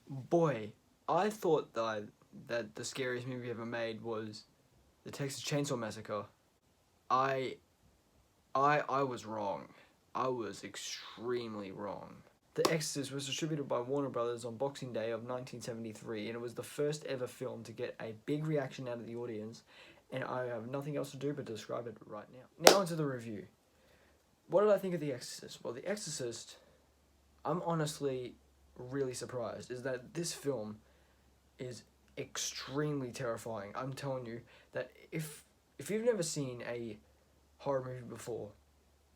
Boy, I thought that the scariest movie ever made was the Texas Chainsaw Massacre. I I was wrong. I was extremely wrong. The Exorcist was distributed by Warner Brothers on Boxing Day of 1973, and it was the first ever film to get a big reaction out of the audience, and I have nothing else to do but describe it right now. Now into the review. What did I think of The Exorcist? Well, The Exorcist, I'm honestly really surprised, is that this film is extremely terrifying. I'm telling you that if you've never seen a horror movie before,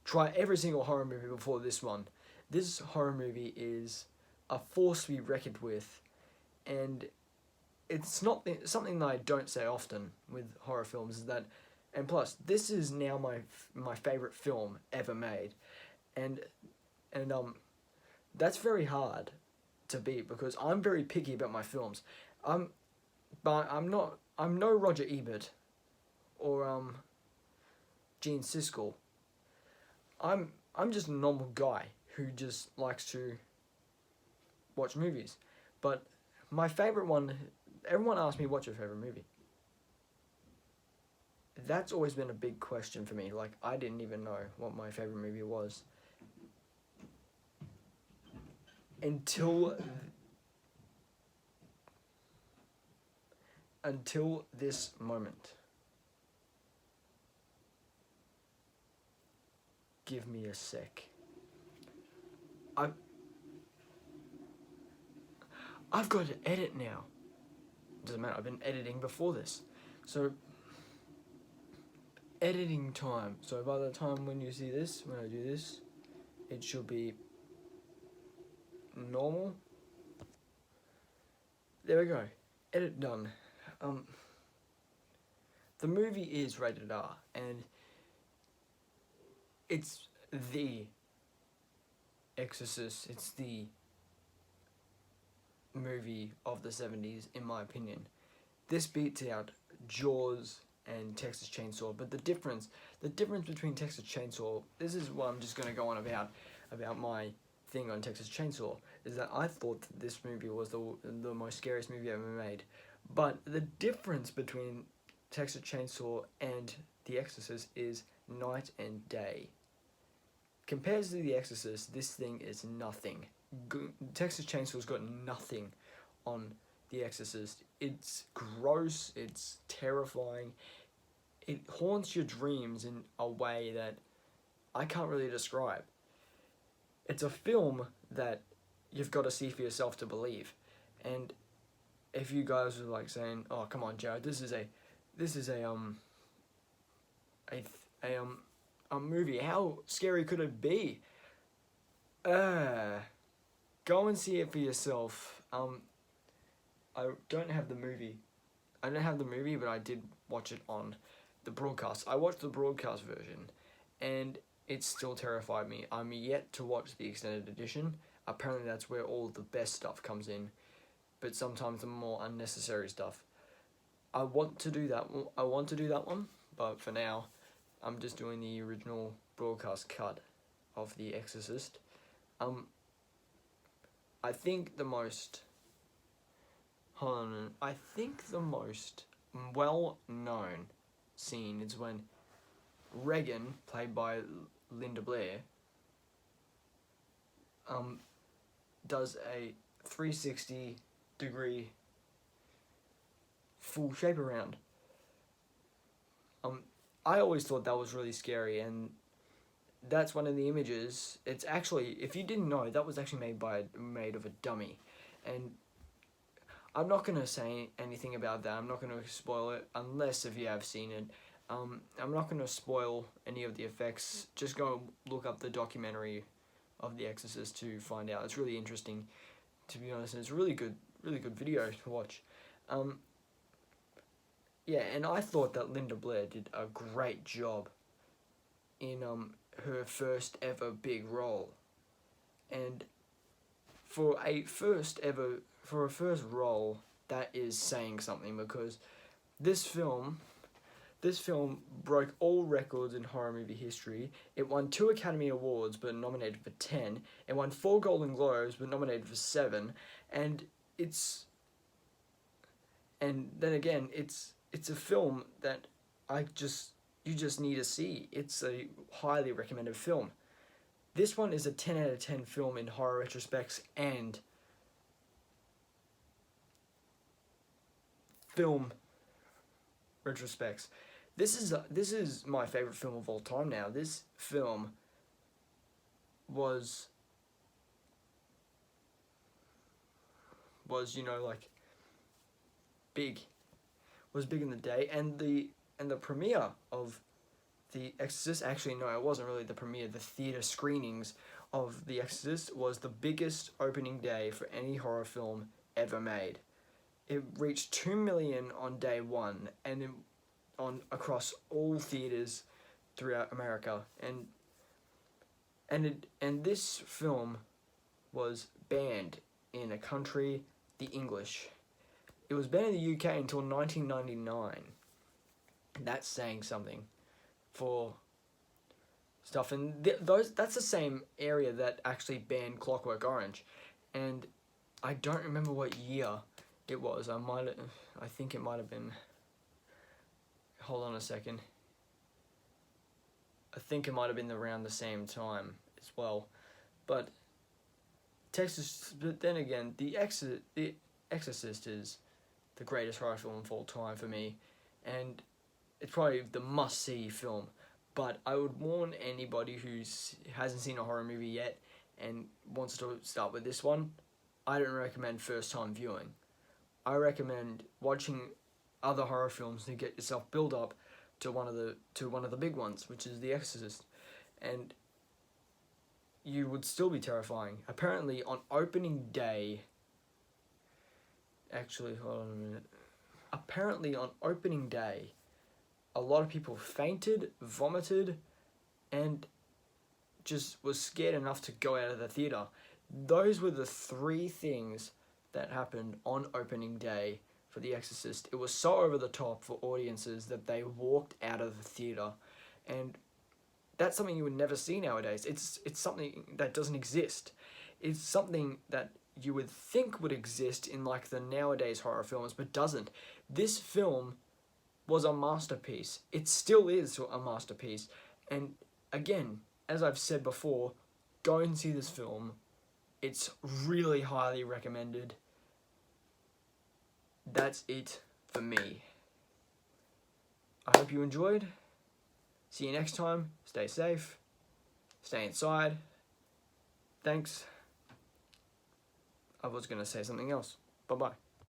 try every single horror movie before this one. This horror movie is a force to be reckoned with, and it's not something that I don't say often with horror films is that, and plus this is now my favorite film ever made, and and that's very hard to beat because I'm very picky about my films. But I'm no Roger Ebert or Gene Siskel. I'm just a normal guy who just likes to watch movies. But my favorite one, everyone asks me, what's your favorite movie? That's always been a big question for me. Like, I didn't even know what my favorite movie was until this moment. Give me a sec. I've got to edit now. Doesn't matter, I've been editing before this. So, editing time. So by the time when you see this, when I do this, it should be normal. There we go. Edit done. The movie is rated R, and it's the Exorcist. It's the movie of the 70s, in my opinion. This beats out Jaws and Texas Chainsaw, but the difference between Texas Chainsaw, this is what I'm just going to go on about my thing on Texas Chainsaw, is that I thought that this movie was the most scariest movie ever made. But the difference between Texas Chainsaw and The Exorcist is night and day. Compared to The Exorcist, this thing is nothing. Texas Chainsaw's got nothing on The Exorcist. It's gross, it's terrifying, it haunts your dreams in a way that I can't really describe. It's a film that you've got to see for yourself to believe. And if you guys are like saying, "Oh, come on, Jared, this is a movie. How scary could it be?" Go and see it for yourself. I don't have the movie. I don't have the movie, but I did watch it on the broadcast. I watched the broadcast version, and it still terrified me. I'm yet to watch the extended edition. Apparently that's where all the best stuff comes in, but sometimes the more unnecessary stuff. I want to do that one, but for now, I'm just doing the original broadcast cut of The Exorcist. I think the most well-known scene is when Regan, played by Linda Blair, does a 360-degree full shape around. I always thought that was really scary, and that's one of the images. It's actually, if you didn't know, that was actually made of a dummy, and I'm not gonna say anything about that. I'm not gonna spoil it unless if you have seen it. I'm not gonna spoil any of the effects. Just go look up the documentary of The Exorcist to find out. It's really interesting, to be honest, and it's a really good video to watch. Yeah, and I thought that Linda Blair did a great job in her first ever big role, and for a first role, that is saying something, because this film broke all records in horror movie history. It won 2 Academy Awards but nominated for 10. It won 4 Golden Globes but nominated for 7, and it's and then again, it's a film that you just need to see. It's a highly recommended film. This one is a 10 out of 10 film in horror retrospects and film retrospects. This is my favorite film of all time now. This film was like big. Was big in the day, and the premiere of The Exorcist, actually no, it wasn't really the premiere. The theater screenings of The Exorcist was the biggest opening day for any horror film ever made. It reached 2 million on day one, and across all theaters throughout America, and this film was banned in a country, the English. It was banned in the UK until 1999. That's saying something for stuff. And that's the same area that actually banned Clockwork Orange. And I don't remember what year it was. I think it might have been... Hold on a second. I think it might have been around the same time as well. But then again, The Exorcist is the greatest horror film of all time for me, and it's probably the must-see film. But I would warn anybody who hasn't seen a horror movie yet and wants to start with this one, I don't recommend first-time viewing. I recommend watching other horror films to get yourself build up to one of the big ones, which is The Exorcist, and you would still be terrifying. Apparently, on opening day. Actually, hold on a minute. Apparently, on opening day, a lot of people fainted, vomited, and just was scared enough to go out of the theater. Those were the 3 things that happened on opening day for The Exorcist. It was so over the top for audiences that they walked out of the theater, and that's something you would never see nowadays. It's something that doesn't exist. It's something that you would think would exist in like the nowadays horror films, but doesn't. This film was a masterpiece. It still is a masterpiece. And again, as I've said before, go and see this film. It's really highly recommended. That's it for me. I hope you enjoyed. See you next time. Stay safe. Stay inside. Thanks. I was going to say something else. Bye-bye.